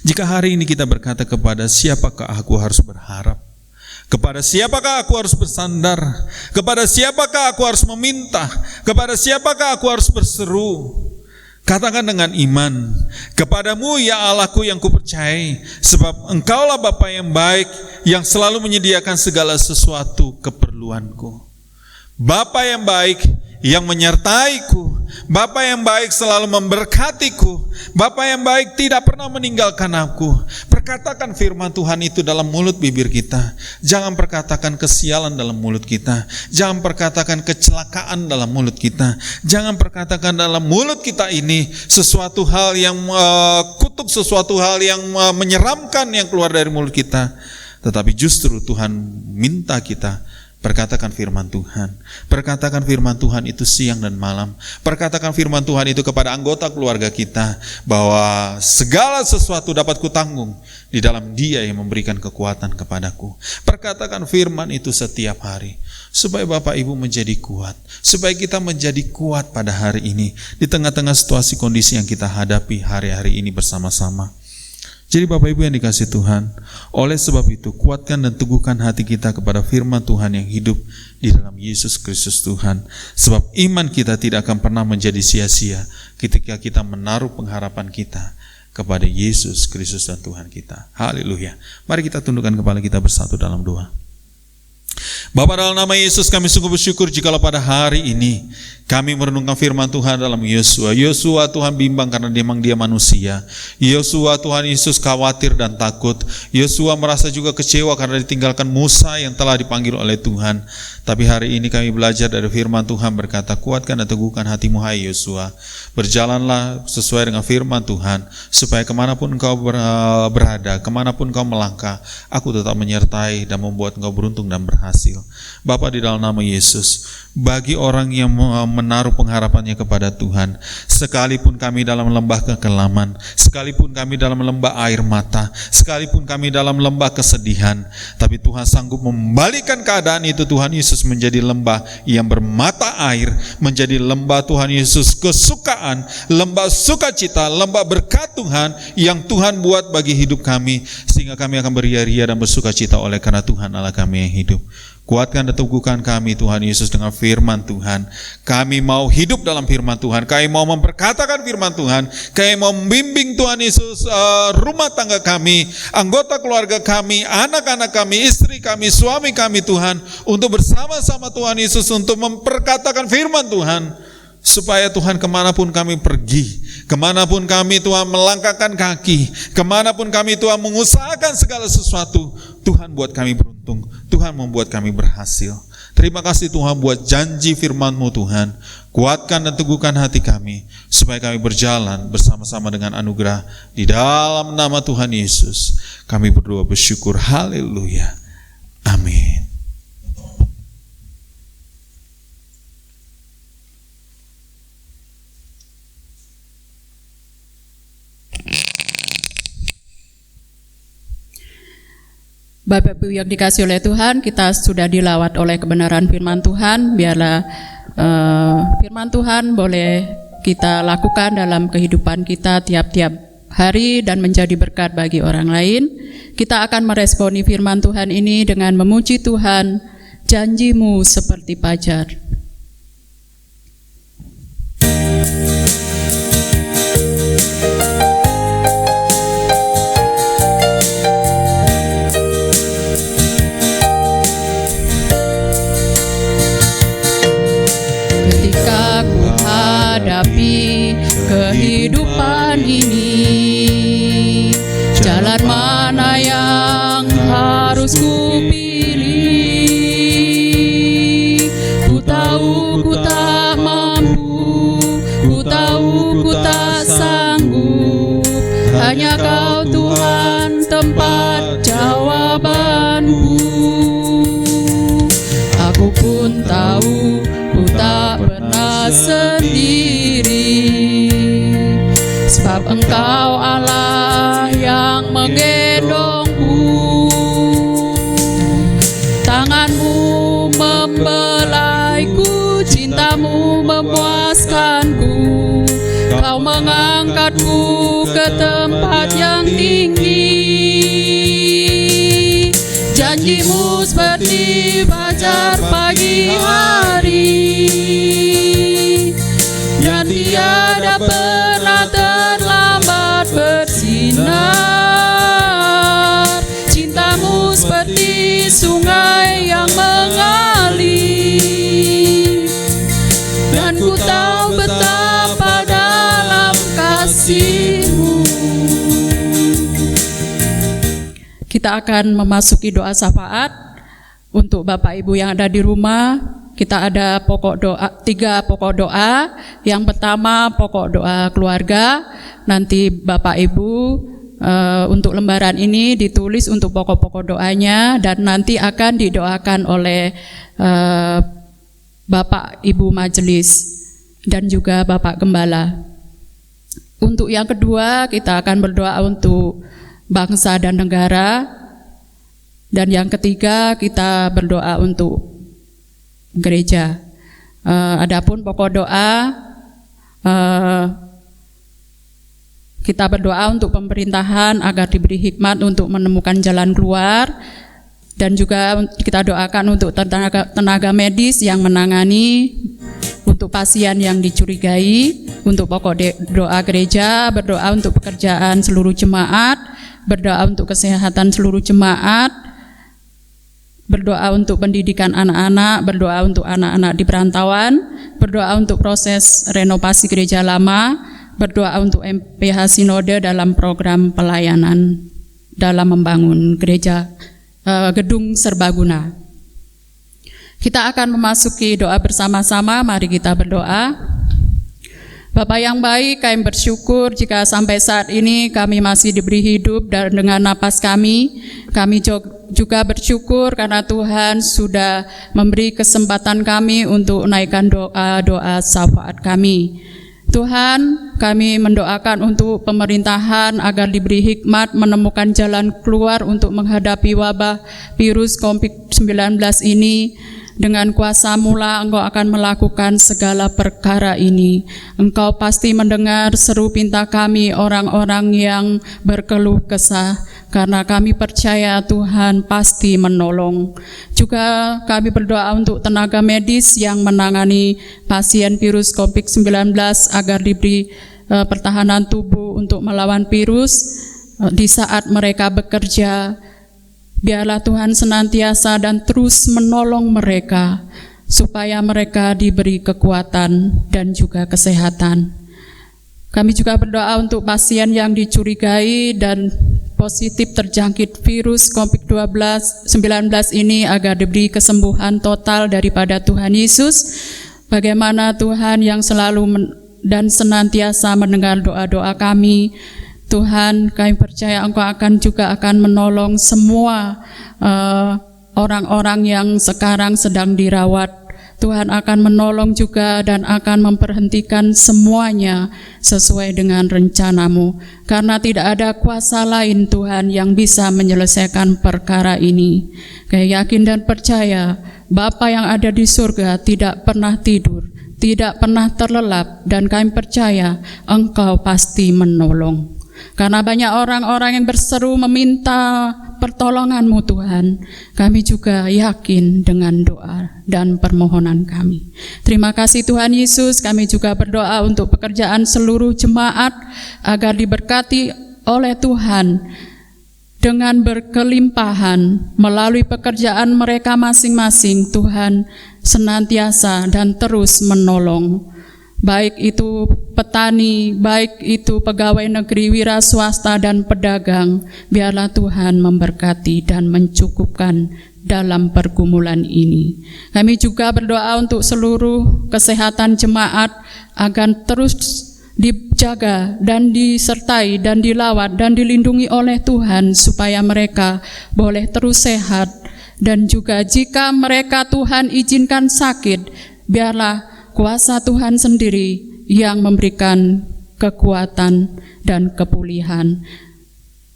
jika hari ini kita berkata kepada siapakah aku harus berharap, kepada siapakah aku harus bersandar, kepada siapakah aku harus meminta, kepada siapakah aku harus berseru, katakan dengan iman, kepadamu ya Allahku yang kupercayai, sebab Engkaulah Bapa yang baik, yang selalu menyediakan segala sesuatu keperluanku. Bapa yang baik yang menyertaiku, Bapa yang baik selalu memberkatiku, Bapa yang baik tidak pernah meninggalkan aku. Perkatakan firman Tuhan itu dalam mulut bibir kita. Jangan perkatakan kesialan dalam mulut kita. Jangan perkatakan kecelakaan dalam mulut kita. Jangan perkatakan dalam mulut kita ini sesuatu hal yang kutuk, sesuatu hal yang menyeramkan yang keluar dari mulut kita. Tetapi justru Tuhan minta kita perkatakan firman Tuhan. Perkatakan firman Tuhan itu siang dan malam. Perkatakan firman Tuhan itu kepada anggota keluarga kita, bahwa segala sesuatu dapat kutanggung di dalam Dia yang memberikan kekuatan kepadaku. Perkatakan firman itu setiap hari, supaya Bapak Ibu menjadi kuat, supaya kita menjadi kuat pada hari ini, di tengah-tengah situasi kondisi yang kita hadapi hari-hari ini bersama-sama. Jadi Bapak Ibu yang dikasihi Tuhan, oleh sebab itu kuatkan dan teguhkan hati kita kepada firman Tuhan yang hidup di dalam Yesus Kristus Tuhan. Sebab iman kita tidak akan pernah menjadi sia-sia ketika kita menaruh pengharapan kita kepada Yesus Kristus dan Tuhan kita. Haleluya. Mari kita tundukkan kepala kita bersatu dalam doa. Bapa, dalam nama Yesus kami sungguh bersyukur jikalau pada hari ini kami merenungkan firman Tuhan dalam Yosua. Yosua Tuhan bimbang karena memang dia manusia. Yosua Tuhan Yesus khawatir dan takut. Yosua merasa juga kecewa karena ditinggalkan Musa yang telah dipanggil oleh Tuhan. Tapi hari ini kami belajar dari firman Tuhan berkata, kuatkan dan teguhkan hatimu hai Yosua. Berjalanlah sesuai dengan firman Tuhan, supaya kemanapun engkau berada, kemanapun engkau melangkah, aku tetap menyertai dan membuat engkau beruntung dan berhasil. Bapa, di dalam nama Yesus, bagi orang yang menaruh pengharapannya kepada Tuhan, sekalipun kami dalam lembah kekelaman, sekalipun kami dalam lembah air mata, sekalipun kami dalam lembah kesedihan, tapi Tuhan sanggup membalikan keadaan itu Tuhan Yesus menjadi lembah yang bermata air, menjadi lembah Tuhan Yesus kesukaan, lembah sukacita, lembah berkat Tuhan yang Tuhan buat bagi hidup kami, sehingga kami akan beria-ria dan bersukacita oleh karena Tuhan Allah kami yang hidup. Kuatkan dan teguhkan kami Tuhan Yesus dengan firman Tuhan. Kami mau hidup dalam firman Tuhan. Kami mau memperkatakan firman Tuhan. Kami mau membimbing Tuhan Yesus rumah tangga kami, anggota keluarga kami, anak-anak kami, istri kami, suami kami Tuhan, untuk bersama-sama Tuhan Yesus untuk memperkatakan firman Tuhan. Supaya Tuhan kemanapun kami pergi, kemanapun kami Tuhan melangkahkan kaki, kemanapun kami Tuhan mengusahakan segala sesuatu, Tuhan buat kami beruntung, Tuhan membuat kami berhasil. Terima kasih Tuhan buat janji firman-Mu Tuhan. Kuatkan dan teguhkan hati kami, supaya kami berjalan bersama-sama dengan anugerah. Di dalam nama Tuhan Yesus kami berdoa bersyukur. Haleluya. Amin. Bapak Ibu yang dikasihi oleh Tuhan, kita sudah dilawat oleh kebenaran firman Tuhan. Biarlah firman Tuhan boleh kita lakukan dalam kehidupan kita tiap-tiap hari dan menjadi berkat bagi orang lain. Kita akan meresponi firman Tuhan ini dengan memuji Tuhan, janji-Mu seperti fajar. Ketika ku hadapi kehidupan ini, jalan mana yang harus ku pilih? Ku tahu ku tak mampu, ku tahu ku tak sanggup. Hanya Kau Tuhan tempat jawabanku. Aku pun tahu ku tak pernah sendiri, sebab Engkau Allah yang menggendongku. Tangan-Mu membelaiku, cinta-Mu memuaskanku. Kau mengangkatku ke tempat yang tinggi. Janji-Mu seperti fajar pagi hari, dan tiada pernah terlambat bersinar. Cinta-Mu seperti sungai yang mengalir, dan ku tahu betapa dalam kasih-Mu. Kita akan memasuki doa syafaat untuk Bapak Ibu yang ada di rumah. Kita ada tiga pokok doa. Yang pertama pokok doa keluarga. Nanti Bapak Ibu untuk lembaran ini ditulis untuk pokok-pokok doanya, dan nanti akan didoakan oleh Bapak Ibu Majelis dan juga Bapak Gembala. Untuk yang kedua kita akan berdoa untuk bangsa dan negara, dan yang ketiga kita berdoa untuk gereja. Adapun pokok doa, kita berdoa untuk pemerintahan agar diberi hikmat untuk menemukan jalan keluar, dan juga kita doakan untuk tenaga medis yang menangani, untuk pasien yang dicurigai. Untuk pokok doa gereja, berdoa untuk pekerjaan seluruh jemaat, berdoa untuk kesehatan seluruh jemaat, berdoa untuk pendidikan anak-anak, berdoa untuk anak-anak di perantauan, berdoa untuk proses renovasi gereja lama, berdoa untuk MPH Sinode dalam program pelayanan dalam membangun gereja gedung serbaguna. Kita akan memasuki doa bersama-sama. Mari kita berdoa. Bapa yang baik, kami bersyukur jika sampai saat ini kami masih diberi hidup dan dengan napas kami. Kami juga bersyukur karena Tuhan sudah memberi kesempatan kami untuk naikkan doa-doa syafaat kami. Tuhan, kami mendoakan untuk pemerintahan agar diberi hikmat menemukan jalan keluar untuk menghadapi wabah virus COVID-19 ini. Dengan kuasa-Mu lah Engkau akan melakukan segala perkara ini. Engkau pasti mendengar seru pinta kami, orang-orang yang berkeluh kesah, karena kami percaya Tuhan pasti menolong. Juga kami berdoa untuk tenaga medis yang menangani pasien virus COVID-19 agar diberi pertahanan tubuh untuk melawan virus di saat mereka bekerja. Biarlah Tuhan senantiasa dan terus menolong mereka, supaya mereka diberi kekuatan dan juga kesehatan. Kami juga berdoa untuk pasien yang dicurigai dan positif terjangkit virus COVID-19 ini agar diberi kesembuhan total daripada Tuhan Yesus. Bagaimana Tuhan yang selalu dan senantiasa mendengar doa-doa kami. Tuhan, kami percaya Engkau akan menolong semua orang-orang yang sekarang sedang dirawat. Tuhan akan menolong juga dan akan memberhentikan semuanya sesuai dengan rencana-Mu. Karena tidak ada kuasa lain Tuhan yang bisa menyelesaikan perkara ini. Kami yakin dan percaya Bapa yang ada di surga tidak pernah tidur, tidak pernah terlelap, dan kami percaya Engkau pasti menolong. Karena banyak orang-orang yang berseru meminta pertolongan-Mu Tuhan, kami juga yakin dengan doa dan permohonan kami. Terima kasih Tuhan Yesus, kami juga berdoa untuk pekerjaan seluruh jemaat agar diberkati oleh Tuhan dengan berkelimpahan melalui pekerjaan mereka masing-masing. Tuhan senantiasa dan terus menolong, baik itu petani, baik itu pegawai negeri, wira swasta, dan pedagang. Biarlah Tuhan memberkati dan mencukupkan dalam pergumulan ini. Kami juga berdoa untuk seluruh kesehatan jemaat agar terus dijaga dan disertai dan dilawat dan dilindungi oleh Tuhan, supaya mereka boleh terus sehat. Dan juga jika mereka Tuhan izinkan sakit, biarlah kuasa Tuhan sendiri yang memberikan kekuatan dan kepulihan.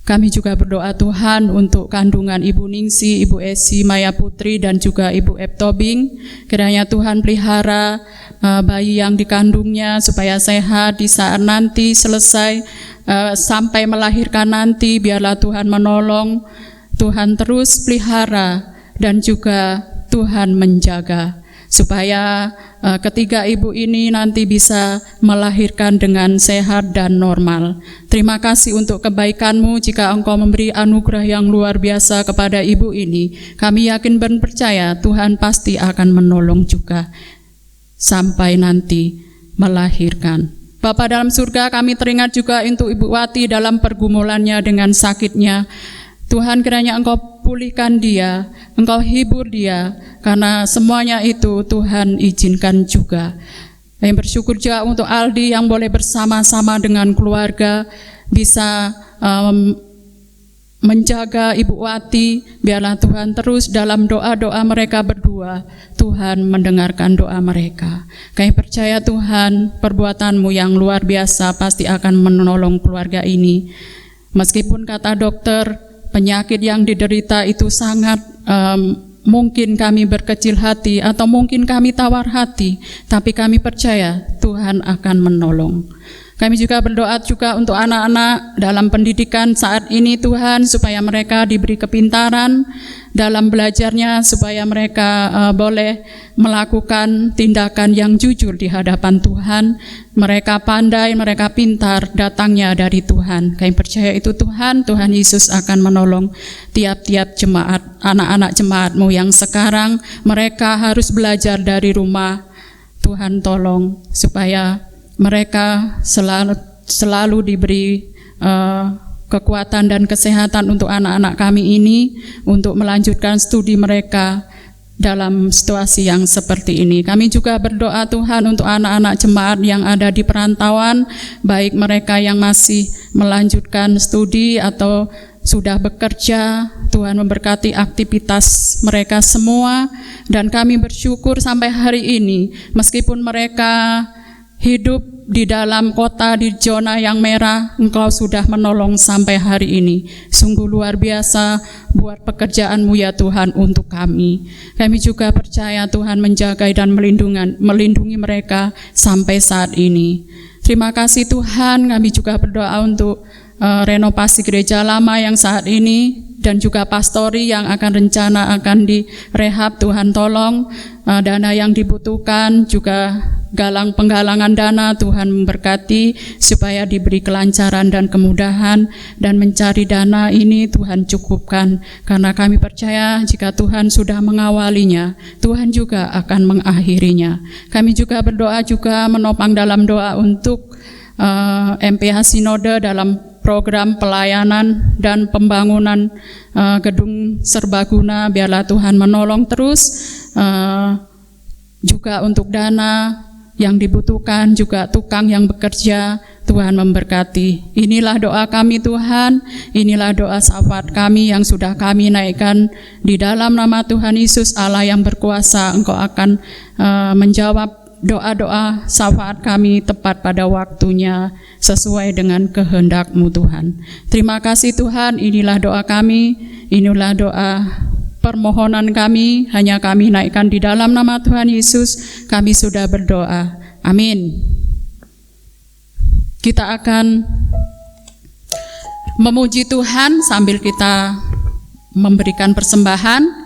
Kami juga berdoa Tuhan untuk kandungan Ibu Ningsi, Ibu Esi Maya Putri, dan juga Ibu Eptobing. Kiranya Tuhan pelihara bayi yang dikandungnya supaya sehat di saat nanti selesai sampai melahirkan nanti. Biarlah Tuhan menolong, Tuhan terus pelihara, dan juga Tuhan menjaga, supaya ketiga ibu ini nanti bisa melahirkan dengan sehat dan normal. Terima kasih untuk kebaikan-Mu. Jika Engkau memberi anugerah yang luar biasa kepada ibu ini, kami yakin dan percaya Tuhan pasti akan menolong juga sampai nanti melahirkan. Bapa dalam surga, kami teringat juga untuk Ibu Wati dalam pergumulannya dengan sakitnya. Tuhan, kiranya Engkau pulihkan dia, Engkau hibur dia, karena semuanya itu Tuhan izinkan juga. Kami bersyukur juga untuk Aldi yang boleh bersama-sama dengan keluarga bisa menjaga Ibu Wati. Biarlah Tuhan terus dalam doa-doa mereka berdua, Tuhan mendengarkan doa mereka. Kami percaya Tuhan, perbuatan-Mu yang luar biasa pasti akan menolong keluarga ini. Meskipun kata dokter, penyakit yang diderita itu sangat mungkin kami berkecil hati atau mungkin kami tawar hati, tapi kami percaya Tuhan akan menolong. Kami juga berdoa juga untuk anak-anak dalam pendidikan saat ini Tuhan, supaya mereka diberi kepintaran dalam belajarnya, supaya mereka boleh melakukan tindakan yang jujur di hadapan Tuhan. Mereka pandai, mereka pintar, datangnya dari Tuhan. Kami percaya itu Tuhan, Tuhan Yesus akan menolong tiap-tiap jemaat, anak-anak jemaat-Mu yang sekarang mereka harus belajar dari rumah. Tuhan tolong supaya mereka selalu diberi kekuatan dan kesehatan untuk anak-anak kami ini, untuk melanjutkan studi mereka dalam situasi yang seperti ini. Kami juga berdoa Tuhan untuk anak-anak jemaat yang ada di perantauan, baik mereka yang masih melanjutkan studi atau sudah bekerja. Tuhan memberkati aktivitas mereka semua, dan kami bersyukur sampai hari ini, meskipun mereka hidup di dalam kota di zona yang merah, Engkau sudah menolong sampai hari ini. Sungguh luar biasa buat pekerjaan-Mu ya Tuhan untuk kami. Kami juga percaya Tuhan menjaga dan melindungi mereka sampai saat ini. Terima kasih Tuhan. Kami juga berdoa untuk renovasi gereja lama yang saat ini, dan juga pastori yang akan direhab. Tuhan tolong dana yang dibutuhkan, juga penggalangan dana, Tuhan memberkati supaya diberi kelancaran dan kemudahan, dan mencari dana ini Tuhan cukupkan, karena kami percaya jika Tuhan sudah mengawalinya, Tuhan juga akan mengakhirinya. Kami juga berdoa juga menopang dalam doa untuk MPH Sinode dalam program pelayanan dan pembangunan gedung serbaguna. Biarlah Tuhan menolong terus, juga untuk dana yang dibutuhkan, juga tukang yang bekerja, Tuhan memberkati. Inilah doa kami Tuhan, inilah doa syafaat kami yang sudah kami naikkan di dalam nama Tuhan Yesus Allah yang berkuasa. Engkau akan menjawab doa-doa syafaat kami tepat pada waktunya, sesuai dengan kehendak-Mu Tuhan. Terima kasih Tuhan, inilah doa kami, inilah doa permohonan kami hanya kami naikkan di dalam nama Tuhan Yesus. Kami sudah berdoa. Amin. Kita akan memuji Tuhan sambil kita memberikan persembahan.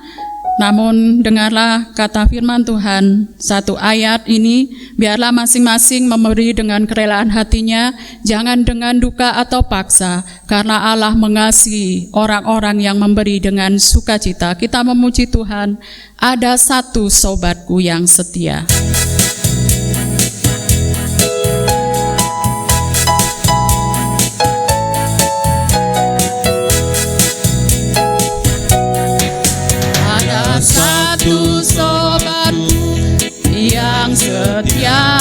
Namun dengarlah kata firman Tuhan, satu ayat ini, biarlah masing-masing memberi dengan kerelaan hatinya, jangan dengan duka atau paksa, karena Allah mengasihi orang-orang yang memberi dengan sukacita. Kita memuji Tuhan, ada satu sobatku yang setia. Satu sobatku yang setia,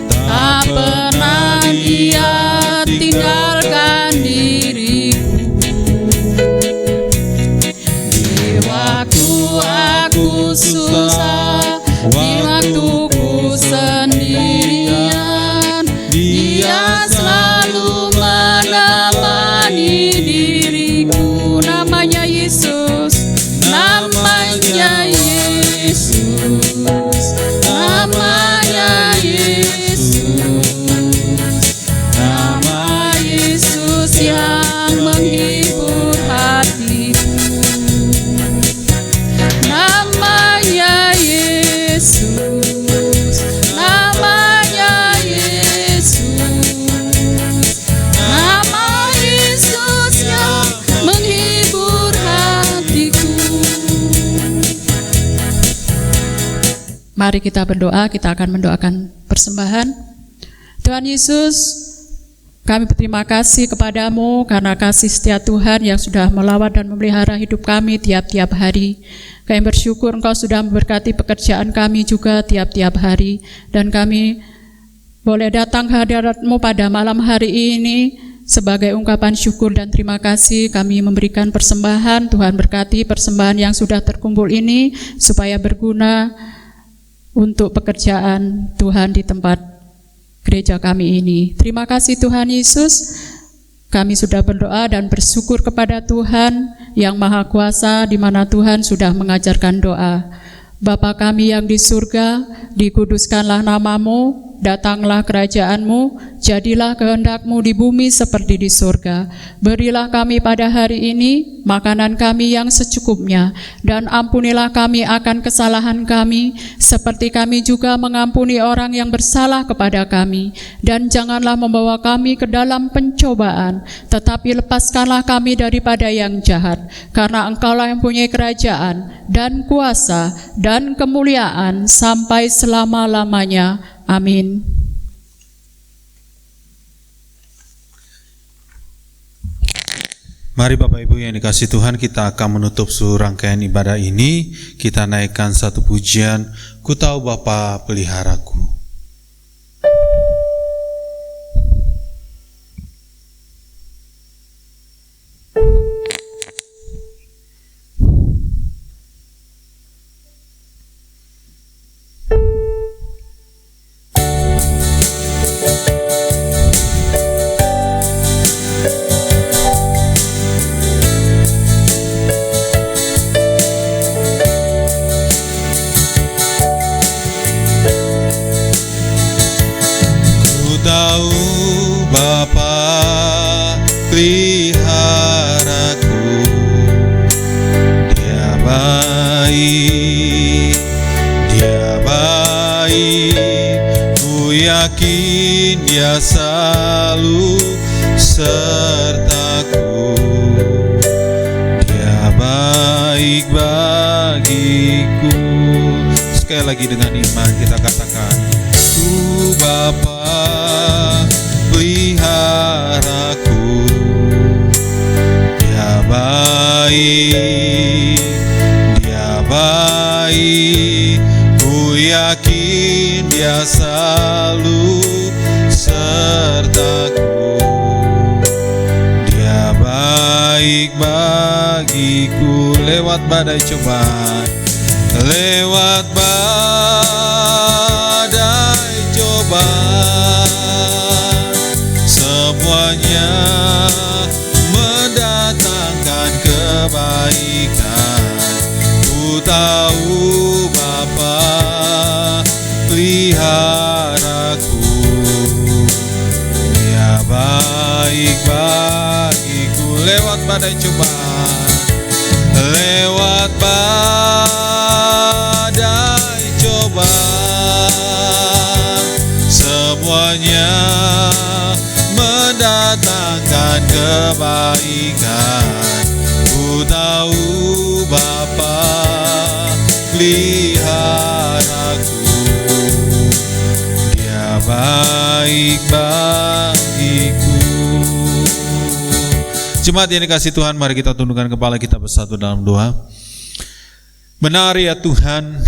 tak pernah dia tinggalkan diriku. Di waktu aku susah, di waktuku sendirian, dia selalu menemani diriku. Namanya Yesus, namanya Yesus, namanya Yesus, nama Yesus yang menghibur hatiku. Namanya Yesus, namanya Yesus, nama Yesus yang menghibur hatiku. Mari kita berdoa, kita akan mendoakan persembahan. Tuhan Yesus, kami berterima kasih kepadamu karena kasih setia Tuhan yang sudah melawat dan memelihara hidup kami tiap-tiap hari. Kami bersyukur Engkau sudah memberkati pekerjaan kami juga tiap-tiap hari. Dan kami boleh datang ke hadirat-Mu pada malam hari ini sebagai ungkapan syukur dan terima kasih. Kami memberikan persembahan. Tuhan berkati persembahan yang sudah terkumpul ini supaya berguna untuk pekerjaan Tuhan di tempat gereja kami ini. Terima kasih Tuhan Yesus. Kami sudah berdoa dan bersyukur kepada Tuhan yang Maha Kuasa, di mana Tuhan sudah mengajarkan doa. Bapa kami yang di surga, dikuduskanlah namamu, datanglah kerajaan-Mu, jadilah kehendak-Mu di bumi seperti di surga. Berilah kami pada hari ini makanan kami yang secukupnya, dan ampunilah kami akan kesalahan kami, seperti kami juga mengampuni orang yang bersalah kepada kami. Dan janganlah membawa kami ke dalam pencobaan, tetapi lepaskanlah kami daripada yang jahat, karena Engkaulah yang punya kerajaan, dan kuasa, dan kemuliaan, sampai selama-lamanya. Amin. Mari Bapak Ibu yang dikasihi Tuhan, kita akan menutup seluruh rangkaian ibadah ini. Kita naikkan satu pujian, Ku Tahu Bapa Peliharaku. Dia selalu sertaku, Dia baik bagiku. Sekali lagi dengan iman kita katakan, Ku Bapa peliharaku, Dia baik, Dia baik. Ku yakin Dia selalu sertaku, Dia baik bagiku. Lewat badai cobaan, lewat badai cobaan, semuanya mendatangkan kebahagiaan. tahu Bapa peliharaku, Dia baik bagiku. Lewat badai cobaan, lewat badai cobaan, semuanya mendatangkan kebaikan. Ku tahu Bapa peliharaku, Dia baik bagiku. Jemaat yang dikasihi Tuhan, mari kita tundukkan kepala kita bersatu dalam doa. Benar ya Tuhan,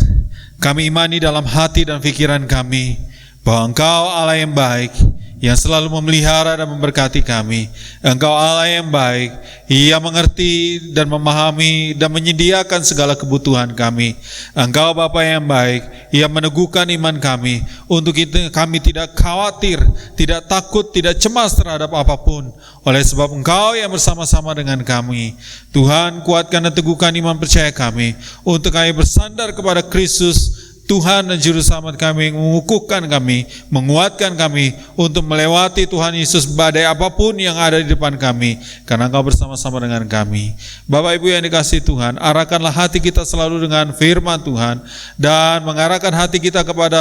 kami imani dalam hati dan pikiran kami bahwa Engkau Allah yang baik, yang selalu memelihara dan memberkati kami. Engkau Allah yang baik, Ia mengerti dan memahami dan menyediakan segala kebutuhan kami. Engkau Bapa yang baik, Ia meneguhkan iman kami untuk kami tidak khawatir, tidak takut, tidak cemas terhadap apapun, oleh sebab Engkau yang bersama-sama dengan kami. Tuhan, kuatkan dan teguhkan iman percaya kami untuk kami bersandar kepada Kristus, Tuhan dan Juru Selamat kami, yang mengukuhkan kami, menguatkan kami untuk melewati Tuhan Yesus badai apapun yang ada di depan kami, karena Engkau bersama-sama dengan kami. Bapak Ibu yang dikasihi Tuhan, arahkanlah hati kita selalu dengan firman Tuhan, dan mengarahkan hati kita kepada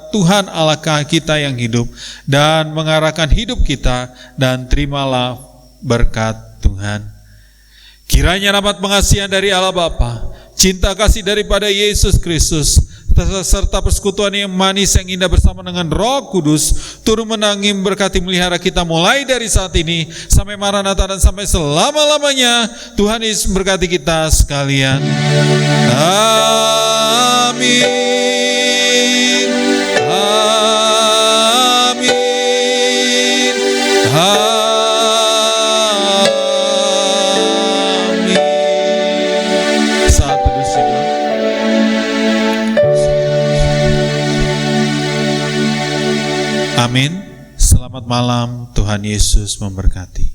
Tuhan Allah kita yang hidup, dan mengarahkan hidup kita, dan terimalah berkat Tuhan. Kiranya rahmat pengasihan dari Allah Bapa, cinta kasih daripada Yesus Kristus, serta persekutuan yang manis yang indah bersama dengan Roh Kudus turun menangi memberkati melihara kita mulai dari saat ini sampai Maranatha dan sampai selama-lamanya. Tuhan Yesus memberkati kita sekalian. Amin. Amin. Amin. Saat teduh sila. Amin. Selamat malam, Tuhan Yesus memberkati.